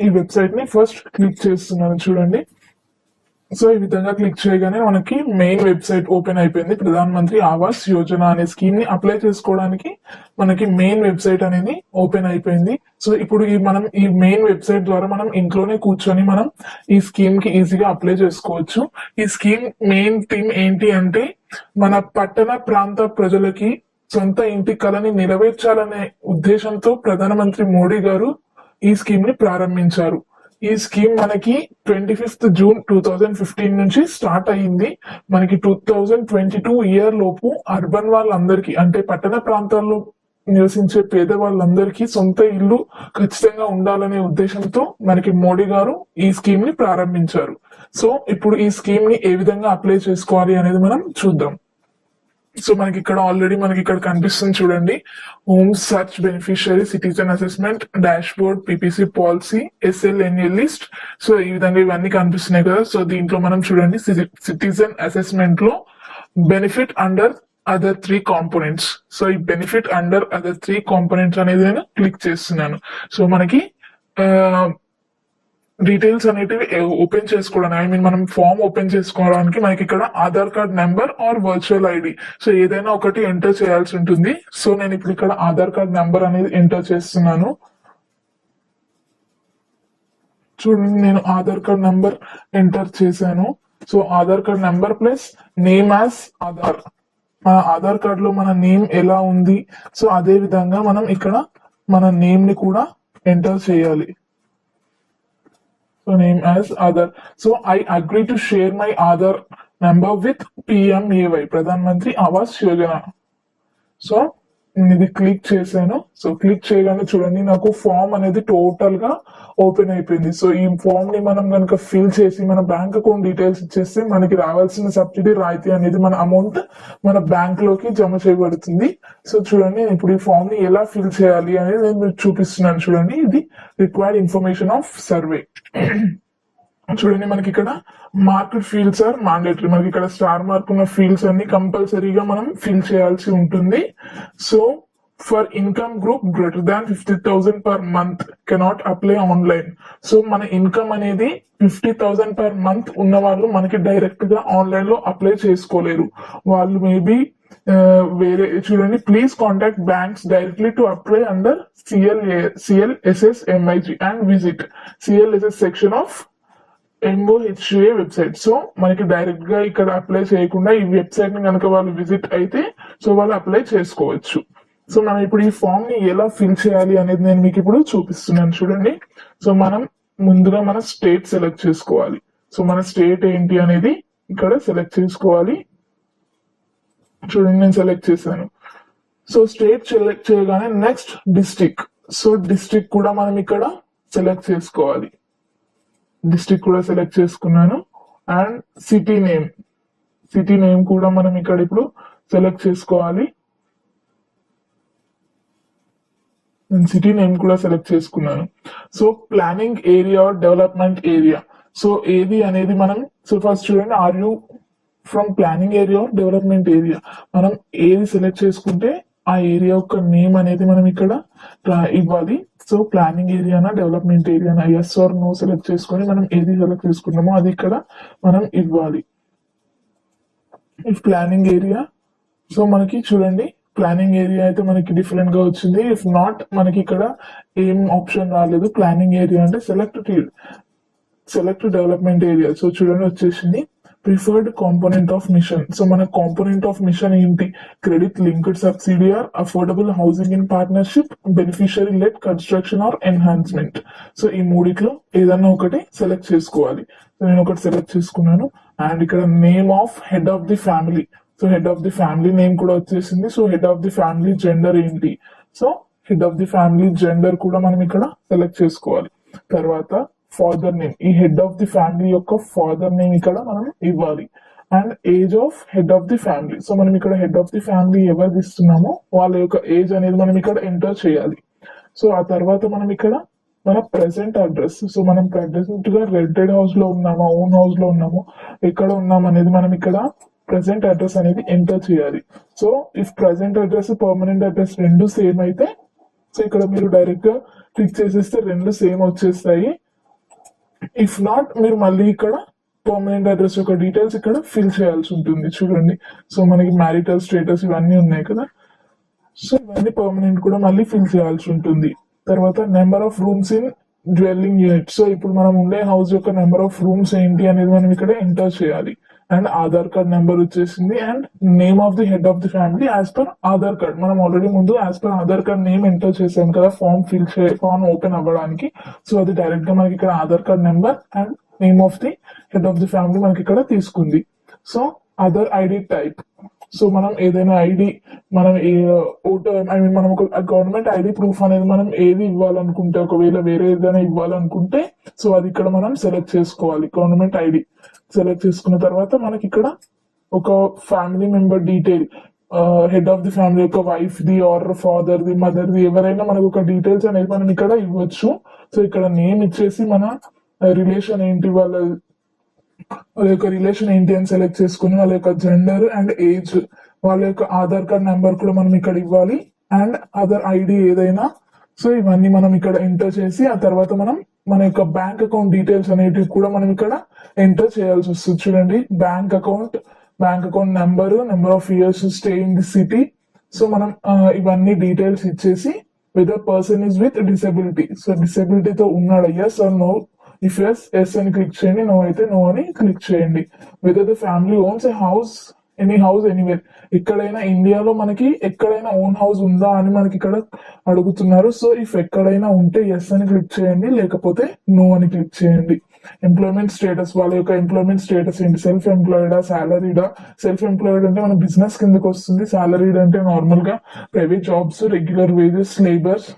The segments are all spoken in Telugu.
ఈ వెబ్సైట్ ని ఫస్ట్ క్లిక్ చేస్తున్నాను చూడండి. సో ఈ విధంగా క్లిక్ చేయగానే మనకి మెయిన్ వెబ్సైట్ ఓపెన్ అయిపోయింది. ప్రధాన మంత్రి ఆవాస్ యోజన అనే స్కీమ్ ని అప్లై చేసుకోవడానికి మనకి మెయిన్ వెబ్సైట్ అనేది ఓపెన్ అయిపోయింది. సో ఇప్పుడు మనం ఈ మెయిన్ వెబ్సైట్ ద్వారా మనం ఇంట్లోనే కూర్చొని మనం ఈ స్కీమ్ కి ఈజీగా అప్లై చేసుకోవచ్చు. ఈ స్కీమ్ మెయిన్ థీమ్ ఏంటి అంటే మన పట్టణ ప్రాంత ప్రజలకి సొంత ఇంటి కలని నెరవేర్చాలనే ఉద్దేశంతో ప్రధానమంత్రి మోడీ గారు ఈ స్కీమ్ ని ప్రారంభించారు. ఈ స్కీమ్ మనకి 25th June 2015 నుంచి స్టార్ట్ అయ్యింది. మనకి 2022 ఇయర్ లోపు అర్బన్ వాళ్ళందరికీ అంటే పట్టణ ప్రాంతాల్లో నివసించే పేదవాళ్ళందరికీ సొంత ఇల్లు ఖచ్చితంగా ఉండాలనే ఉద్దేశంతో మనకి మోడీ గారు ఈ స్కీమ్ ని ప్రారంభించారు. సో ఇప్పుడు ఈ స్కీమ్ ని ఏ విధంగా అప్లై చేసుకోవాలి అనేది మనం చూద్దాం. సో మనకి ఇక్కడ ఆల్రెడీ మనకి ఇక్కడ కనిపిస్తుంది చూడండి, home search beneficiary citizen assessment dash board PPC policy SLNA list. So ఈ విధంగా ఇవన్నీ కనిపిస్తున్నాయి కదా. సో దీంట్లో మనం చూడండి సిటిజన్ అసెస్మెంట్ లో benefit under other 3 components. So ఈ బెనిఫిట్ అండర్ అదర్ 3 కాంపోనెంట్స్ అనేది నేను క్లిక్ చేస్తున్నాను. సో మనకి డీటెయిల్స్ అనేటివి ఓపెన్ చేసుకోవడానికి మనం ఫామ్ ఓపెన్ చేసుకోవడానికి మనకి ఇక్కడ Aadhaar card number or virtual ID so ఏదైనా ఒకటి ఎంటర్ చేయాల్సి ఉంటుంది. సో నేను ఇప్పుడు ఇక్కడ ఆధార్ కార్డ్ నెంబర్ అనేది ఎంటర్ చేస్తున్నాను. చూడండి, నేను ఆధార్ కార్డ్ నెంబర్ ఎంటర్ చేశాను. So Aadhaar card number plus name as Aadhaar, మన ఆధార్ కార్డ్ లో మన నేమ్ ఎలా ఉంది సో అదే విధంగా మనం ఇక్కడ మన నేమ్ ని కూడా ఎంటర్ చేయాలి. So name as Aadhar. So I agree to share my Aadhar number with PMAY, Pradhan Mantri Awas Yojana. So నేను ఇది క్లిక్ చేశాను. సో క్లిక్ చేయగానే చూడండి నాకు ఫామ్ అనేది టోటల్ గా ఓపెన్ అయిపోయింది. సో ఈ ఫామ్ ని మనం కనుక ఫిల్ చేసి మన బ్యాంక్ అకౌంట్ డీటెయిల్స్ ఇచ్చేస్తే మనకి రావాల్సిన సబ్సిడీ రాయితీ అనేది మన అమౌంట్ మన బ్యాంక్ లోకి జమ చేయబడుతుంది. సో చూడండి నేను ఇప్పుడు ఈ ఫామ్ ని ఎలా ఫిల్ చేయాలి అనేది నేను మీకు చూపిస్తున్నాను. చూడండి, ఇది రిక్వైర్డ్ ఇన్ఫర్మేషన్ ఆఫ్ సర్వే. చూడండి మనకి ఇక్కడ మార్కెట్ ఫీల్డ్స్ ఆర్ మాండేటరీ, మనకి ఇక్కడ స్టార్ మార్క్ ఉన్న ఫీల్డ్స్ అన్ని కంపల్సరీగా మనం ఫిల్ చేయాల్సి ఉంటుంది. So for income group greater than 50,000 per month cannot apply online. So మన ఇన్కమ్ అనేది 50,000 per month ఉన్న వాళ్ళు మనకి డైరెక్ట్ గా ఆన్లైన్ లో అప్లై చేసుకోలేరు. వాళ్ళు మేబీ వేరే చూడండి, please contact banks directly to apply under CLSSMIG and visit CLSS section of MOHUA website. So మనకి డైరెక్ట్ గా ఇక్కడ అప్లై చేయకుండా ఈ వెబ్సైట్ ని కనుక వాళ్ళు విజిట్ అయితే సో వాళ్ళు అప్లై చేసుకోవచ్చు. సో మనం ఇప్పుడు ఈ ఫామ్ ని ఎలా ఫిల్ చేయాలి అనేది నేను మీకు ఇప్పుడు చూపిస్తున్నాను. చూడండి, సో మనం ముందుగా మన స్టేట్ సెలెక్ట్ చేసుకోవాలి. సో మన స్టేట్ ఏంటి అనేది ఇక్కడ సెలెక్ట్ చేసుకోవాలి. చూడండి నేను సెలెక్ట్ చేశాను. సో స్టేట్ సెలెక్ట్ చేయగానే నెక్స్ట్ డిస్ట్రిక్ట్. సో డిస్ట్రిక్ట్ కూడా మనం ఇక్కడ సెలెక్ట్ చేసుకోవాలి. డిస్ట్రిక్ట్ కూడా సెలెక్ట్ చేసుకున్నాను. అండ్ సిటీ నేమ్ కూడా మనం ఇక్కడ ఇప్పుడు సెలెక్ట్ చేసుకోవాలి. నేను సిటీ నేమ్ కూడా సెలెక్ట్ చేసుకున్నాను. So planning area development area, so ఏది అనేది మనం సో ఫస్ట్ చూడండి, are you from planning area development area, మనం ఏది సెలెక్ట్ చేసుకుంటే ఆ ఏరియా యొక్క నేమ్ అనేది మనం ఇక్కడ ఇవ్వాలి. సో ప్లానింగ్ ఏరియానా డెవలప్మెంట్ ఏరియానా ఎస్ ఆర్ నో సెలెక్ట్ చేసుకొని మనం ఏది సెలెక్ట్ చేసుకున్నామో అది ఇక్కడ మనం ఇవ్వాలి. ఇఫ్ ప్లానింగ్ ఏరియా, సో మనకి చూడండి ప్లానింగ్ ఏరియా అయితే మనకి డిఫరెంట్ గా వచ్చింది. ఇఫ్ నాట్ మనకి ఇక్కడ ఏం ఆప్షన్ రాలేదు. ప్లానింగ్ ఏరియా అంటే సెలెక్ట్ డెవలప్మెంట్ ఏరియా. సో చూడండి వచ్చేసింది. Preferred component of mission, so మన కాంపోనెంట్ ఆఫ్ మిషన్ ఏంటి? Credit linked subsidy or affordable housing in partnership, beneficiary led construction or enhancement. So ఈ మూడిట్లో ఏదన్నా ఒకటి సెలెక్ట్ చేసుకోవాలి. సో నేను ఒకటి సెలెక్ట్ చేసుకున్నాను. అండ్ ఇక్కడ name of head of the family, so head of the family name కూడా వచ్చేసింది. So head of the family gender ఏంటి? So head of the family gender కూడా మనం ఇక్కడ సెలెక్ట్ చేసుకోవాలి. తర్వాత ఫాదర్ నేమ్, ఈ హెడ్ ఆఫ్ ది ఫ్యామిలీ యొక్క ఫాదర్ నేమ్ ఇక్కడ మనం ఇవ్వాలి. And age of head of the family, so మనం ఇక్కడ హెడ్ ఆఫ్ ది ఫ్యామిలీ ఎవరు ఇస్తున్నామో వాళ్ళ యొక్క ఏజ్ అనేది మనం ఇక్కడ ఎంటర్ చేయాలి. సో ఆ తర్వాత మనం ఇక్కడ మన ప్రెసెంట్ అడ్రస్, సో మనం ప్రెసెంట్ గా రెంటెడ్ హౌస్ లో ఉన్నామా ఓన్ హౌస్ లో ఉన్నామో ఎక్కడ ఉన్నాం అనేది మనం ఇక్కడ ప్రెసెంట్ అడ్రస్ అనేది ఎంటర్ చేయాలి. So if present address permanent address రెండు సేమ్ అయితే సో ఇక్కడ మీరు డైరెక్ట్ గా క్లిక్ చేసేస్తే రెండు సేమ్ వచ్చేస్తాయి. ఇఫ్ నాట్ మీరు మళ్ళీ ఇక్కడ పర్మనెంట్ అడ్రస్ యొక్క డీటెయిల్స్ ఇక్కడ ఫిల్ చేయాల్సి ఉంటుంది చూడండి. సో మనకి మ్యారిటల్ స్టేటస్ ఇవన్నీ ఉన్నాయి కదా, సో ఇవన్నీ పర్మనెంట్ కూడా మళ్ళీ ఫిల్ చేయాల్సి ఉంటుంది. తర్వాత number of rooms in dwelling unit. So ఇప్పుడు మనం ఉండే హౌస్ యొక్క నెంబర్ ఆఫ్ రూమ్స్ ఏంటి అనేది మనం ఇక్కడ ఎంటర్ చేయాలి. అండ్ ఆధార్ కార్డ్ నెంబర్ వచ్చేసింది. And name of the head of the family as per Aadhaar card. మనం ఆల్రెడీ ముందు as per Aadhaar card name enter చేసాం కదా ఫామ్ ఓపెన్ అవ్వడానికి. సో అది డైరెక్ట్ గా మనకి ఇక్కడ Aadhaar card number and name of the head of the family మనకి ఇక్కడ తీసుకుంది. So other ID type. So మనం ఏదైనా ఐడి మనం ఓటర్ మనం ఒక గవర్నమెంట్ ఐడి ప్రూఫ్ అనేది మనం ఏది ఇవ్వాలనుకుంటే, ఒకవేళ వేరే ఏదైనా ఇవ్వాలనుకుంటే సో అది ఇక్కడ మనం సెలెక్ట్ చేసుకోవాలి. గవర్నమెంట్ ఐడి సెలెక్ట్ చేసుకున్న తర్వాత మనకి ఇక్కడ ఒక family member detail, head of the family యొక్క వైఫ్ ది ఆర్ ఫాదర్ ది మదర్ ది ఎవరైనా మనకు ఒక డీటెయిల్స్ అనేది మనం ఇక్కడ ఇవ్వచ్చు. సో ఇక్కడ నేమ్ ఇచ్చేసి మన రిలేషన్ ఏంటి, వాళ్ళ యొక్క రిలేషన్ ఏంటి అని సెలెక్ట్ చేసుకుని వాళ్ళ యొక్క జెండర్ అండ్ ఏజ్, వాళ్ళ యొక్క ఆధార్ కార్డ్ నెంబర్ కూడా మనం ఇక్కడ ఇవ్వాలి. అండ్ అదర్ ఐడి ఏదైనా. సో ఇవన్నీ మనం ఇక్కడ ఎంటర్ చేసి ఆ తర్వాత మనం మన యొక్క బ్యాంక్ అకౌంట్ డీటెయిల్స్ అనేటివి కూడా మనం ఇక్కడ ఎంటర్ చేయాల్సి వస్తుంది. చూడండి, bank account number of years stay in the city. So మనం ఇవన్నీ డీటెయిల్స్ ఇచ్చేసి whether person is with disability. So డిసెబిలిటీతో ఉన్నాడు, yes or no. If yes అని క్లిక్ చేయండి, నో అయితే నో అని క్లిక్ చేయండి. Whether the family owns a house, any house anywhere. ఎక్కడైనా ఇండియాలో మనకి ఎక్కడైనా ఓన్ హౌస్ ఉందా అని మనకి ఇక్కడ అడుగుతున్నారు. సో ఇఫ్ ఎక్కడైనా ఉంటే ఎస్ అని క్లిక్ చేయండి, లేకపోతే నో అని క్లిక్ చేయండి. ఎంప్లాయ్మెంట్ స్టేటస్, వాళ్ళ యొక్క ఎంప్లాయ్మెంట్ స్టేటస్ ఏంటి, సెల్ఫ్ ఎంప్లాయిడా సాలరీడా. సెల్ఫ్ ఎంప్లాయిడ్ అంటే మన బిజినెస్ కిందకి వస్తుంది. సాలరీడ్ అంటే నార్మల్ గా private jobs, regular wages, labours,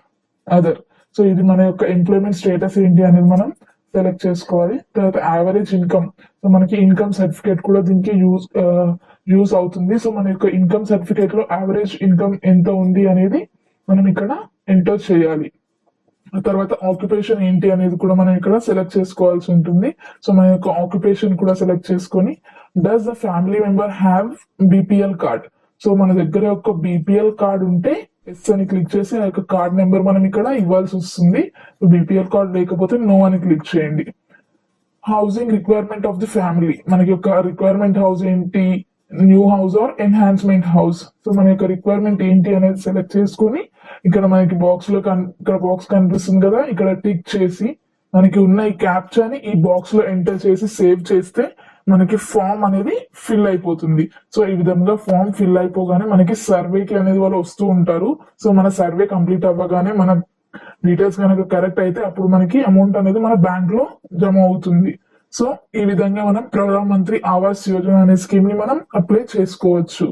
other. So ఇది మన యొక్క ఎంప్లాయ్మెంట్ స్టేటస్ ఏంటి అనేది మనం సెలెక్ట్ చేసుకోవాలి. తర్వాత యావరేజ్ ఇన్కమ్. సో మనకి ఇన్కమ్ సర్టిఫికేట్ కూడా దీనికి యూజ్ అవుతుంది. సో మన యొక్క ఇన్కమ్ సర్టిఫికేట్ లో యావరేజ్ ఇన్కమ్ ఎంత ఉంది అనేది మనం ఇక్కడ ఎంటర్ చేయాలి. ఆ తర్వాత ఆక్యుపేషన్ ఏంటి అనేది కూడా మనం ఇక్కడ సెలెక్ట్ చేసుకోవాల్సి ఉంటుంది. సో మన యొక్క ఆక్యుపేషన్ కూడా సెలెక్ట్ చేసుకొని does the family member have BPL card. So మన దగ్గర ఒక బీపీఎల్ కార్డ్ ఉంటే ఎస్ అని క్లిక్ చేసి ఆ యొక్క కార్డ్ నెంబర్ మనం ఇక్కడ ఇవ్వాల్సి వస్తుంది. బీపీఎల్ కార్డ్ లేకపోతే నో అని క్లిక్ చేయండి. Housing requirement of the family. మనకి యొక్క రిక్వైర్మెంట్ హౌస్ ఏంటి, new house or enhancement house. So మన యొక్క రిక్వైర్మెంట్ ఏంటి అనేది సెలెక్ట్ చేసుకొని ఇక్కడ మనకి ఇక్కడ బాక్స్ కనిపిస్తుంది కదా, ఇక్కడ టిక్ చేసి మనకి ఉన్న ఈ క్యాప్చాని ఈ బాక్స్ లో ఎంటర్ చేసి సేవ్ చేస్తే మనకి ఫామ్ అనేది ఫిల్ అయిపోతుంది. సో ఈ విధంగా ఫామ్ ఫిల్ అయిపోగానే మనకి సర్వేకి అనేది వాళ్ళు వస్తూ ఉంటారు. సో మన సర్వే కంప్లీట్ అవ్వగానే మన డీటెయిల్స్ కనుక కరెక్ట్ అయితే అప్పుడు మనకి అమౌంట్ అనేది మన బ్యాంక్ లో జమ అవుతుంది. సో ఈ విధంగా మనం ప్రధాన్ మంత్రి ఆవాస్ యోజన అనే స్కీమ్ ని మనం అప్లై చేసుకోవచ్చు.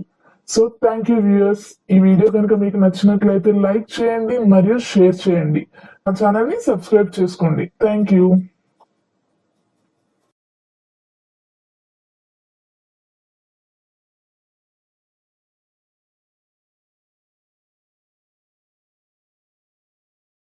So thank you viewers. ఈ వీడియో కనుక మీకు నచ్చినట్లయితే లైక్ చేయండి మరియు షేర్ చేయండి. మా ఛానల్ ని సబ్స్క్రైబ్ చేసుకోండి. Thank you.